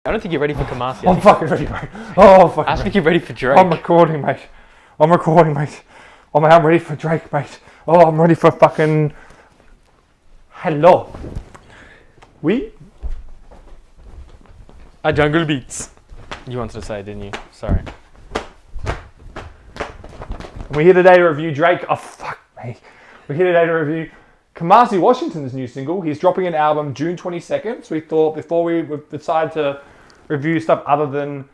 I don't think you're ready for Kamasi. I'm fucking ready, mate. Oh, fucking I think you're ready for Drake. I'm recording, mate. I'm ready for Drake, mate. Oh, I'm ready for fucking... Hello. We? A jungle beats. You wanted to say, didn't you? Sorry. We're here today to review Drake. Oh, fuck me. We're here today to review Kamasi Washington's new single. He's dropping an album June 22nd. So we thought before we decide to review stuff other than,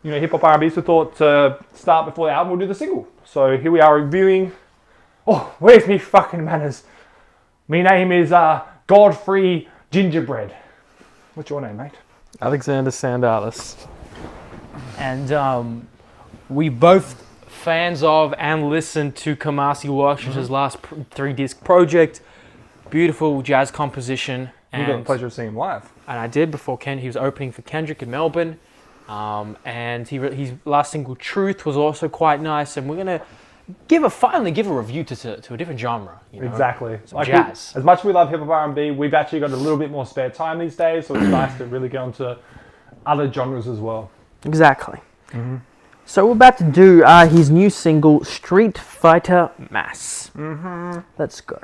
you know, hip-hop R&Bs, we thought to start before the album, we'll do the single. So here we are reviewing... Oh, where's me fucking manners? Me name is Godfrey Gingerbread. What's your name, mate? Alexander Sandalis. And we both fans of and listened to Kamasi Washington's last 3-disc project. Beautiful jazz composition. You got the pleasure of seeing him live. And I did before he was opening for Kendrick in Melbourne. And his last single, Truth, was also quite nice. And we're going to finally give a review to a different genre. You know? Exactly. Like jazz. As much as we love hip-hop R&B, we've actually got a little bit more spare time these days. So it's nice to really get onto other genres as well. Exactly. Mm-hmm. So we're about to do his new single, Street Fighter Mass. Mm-hmm. Let's go.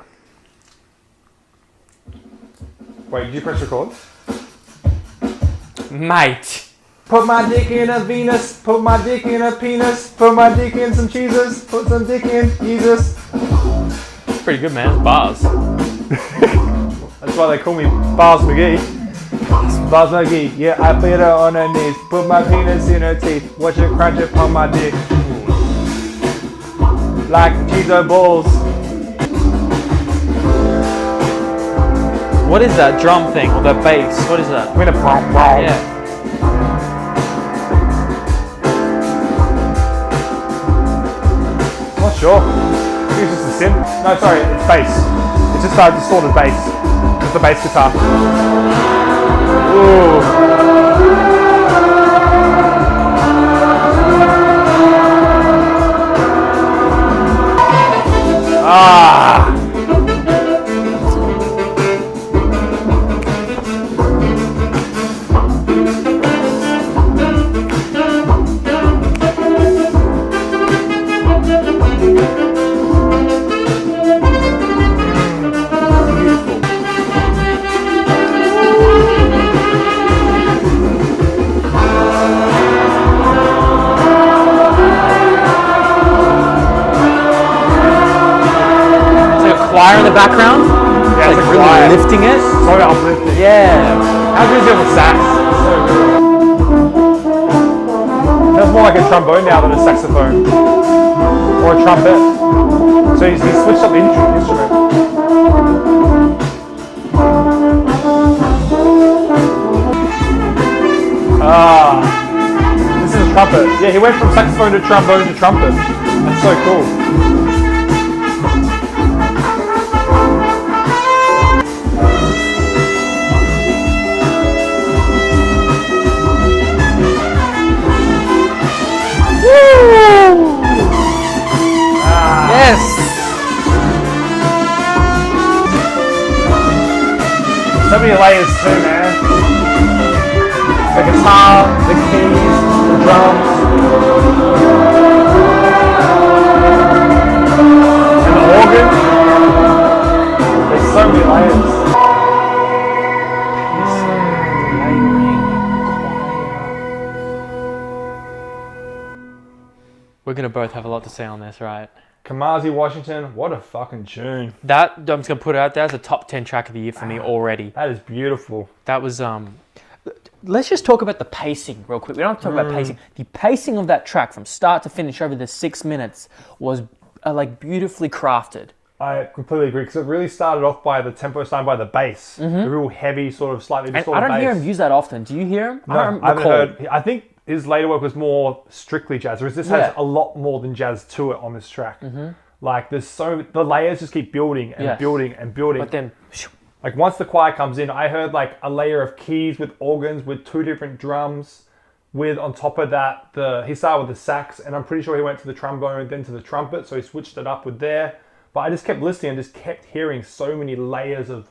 Wait, did you press record? Mate. Put my dick in a Venus, put my dick in a penis, put my dick in some cheeses, put some dick in Jesus. Pretty good, man. Bars. That's why they call me Bars McGee. Bars McGee, yeah, I put her on her knees, put my penis in her teeth, watch her crunch upon my dick. Like Cheeto balls. What is that drum thing, or that bass? What is that? I'm gonna pop, yeah. Not sure. I think it's just a synth. No, sorry, it's bass. It's just a distorted bass. It's the bass guitar. Ooh. Ah. Choir in the background? Yeah, it's like really choir. Lifting it? So uplifting. Yeah. How good is it with sax? So good. Sounds more like a trombone now than a saxophone. Or a trumpet. So he's switched up the instrument. This is a trumpet. Yeah, he went from saxophone to trombone to trumpet. That's so cool. Yes! So many layers too, man. The guitar, the keys, the drums, and the organ. There's so many layers. We're going to both have a lot to say on this, right? Kamasi Washington, what a fucking tune. That, I'm just going to put it out there, as a top 10 track of the year for me already. That is beautiful. That was, let's just talk about the pacing real quick. We don't have to talk about pacing. The pacing of that track from start to finish over the 6 minutes was like beautifully crafted. I completely agree, because it really started off by the tempo, starting by the bass. The real heavy, sort of slightly distorted bass. I don't hear him use that often. Do you hear him? No, I haven't heard. I think his later work was more strictly jazz, whereas this has a lot more than jazz to it on this track. Like there's the layers just keep building and building and building. But then, like once the choir comes in, I heard like a layer of keys with organs with 2 different drums. With on top of that, he started with the sax, and I'm pretty sure he went to the trombone, then to the trumpet, so he switched it up with there. But I just kept listening and just kept hearing so many layers of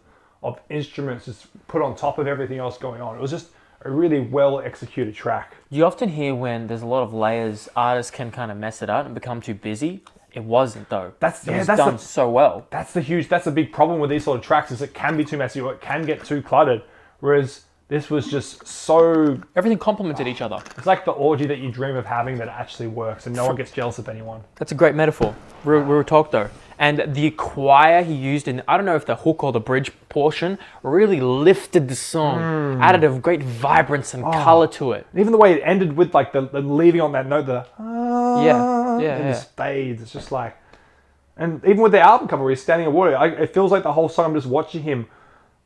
instruments just put on top of everything else going on. It was just a really well executed track. You often hear when there's a lot of layers, artists can kind of mess it up and become too busy. It wasn't though. It was done so well. That's a big problem with these sort of tracks, is it can be too messy or it can get too cluttered. Whereas this was just so... Everything complemented each other. It's like the orgy that you dream of having that actually works and no one gets jealous of anyone. That's a great metaphor. Real talk though. And the choir he used in, I don't know if the hook or the bridge portion, really lifted the song, added a great vibrance and color to it. And even the way it ended with like the leaving on that note, Yeah. Just fades. It's just like, and even with the album cover, where he's standing in water, it feels like the whole song I'm just watching him,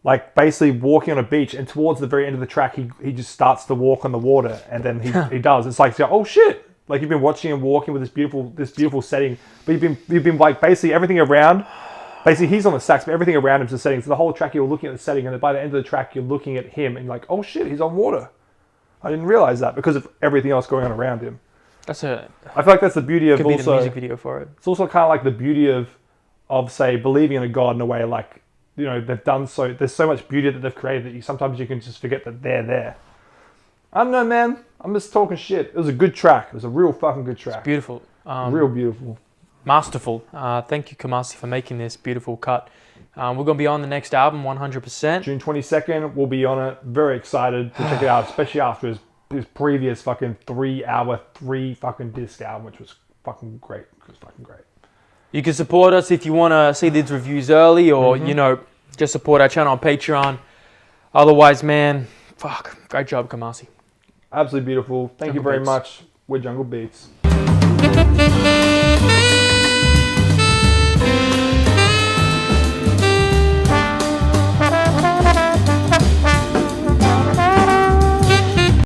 like basically walking on a beach, and towards the very end of the track, he just starts to walk on the water, and then he does. It's like, oh shit! Like you've been watching him walking with this beautiful setting, but you've been like basically everything around. Basically, he's on the sax, but everything around him's the setting. So the whole track, you're looking at the setting, and then by the end of the track, you're looking at him, and you're like, oh shit, he's on water. I didn't realize that because of everything else going on around him. I feel like that's the beauty of could be the music video for it. It's also kind of like the beauty of say believing in a God in a way, like, you know, they've done so. There's so much beauty that they've created that sometimes you can just forget that they're there. I don't know, man. I'm just talking shit. It was a good track. It was a real fucking good track. It's beautiful. Real beautiful. Masterful. Thank you, Kamasi, for making this beautiful cut. We're going to be on the next album, 100%. June 22nd, we'll be on it. Very excited to check it out, especially after his previous fucking 3-hour, 3 fucking disc album, which was fucking great. It was fucking great. You can support us if you want to see these reviews early, or, you know, just support our channel on Patreon. Otherwise, man, fuck. Great job, Kamasi. Absolutely beautiful. Thank you very much. We're Jungle Beats.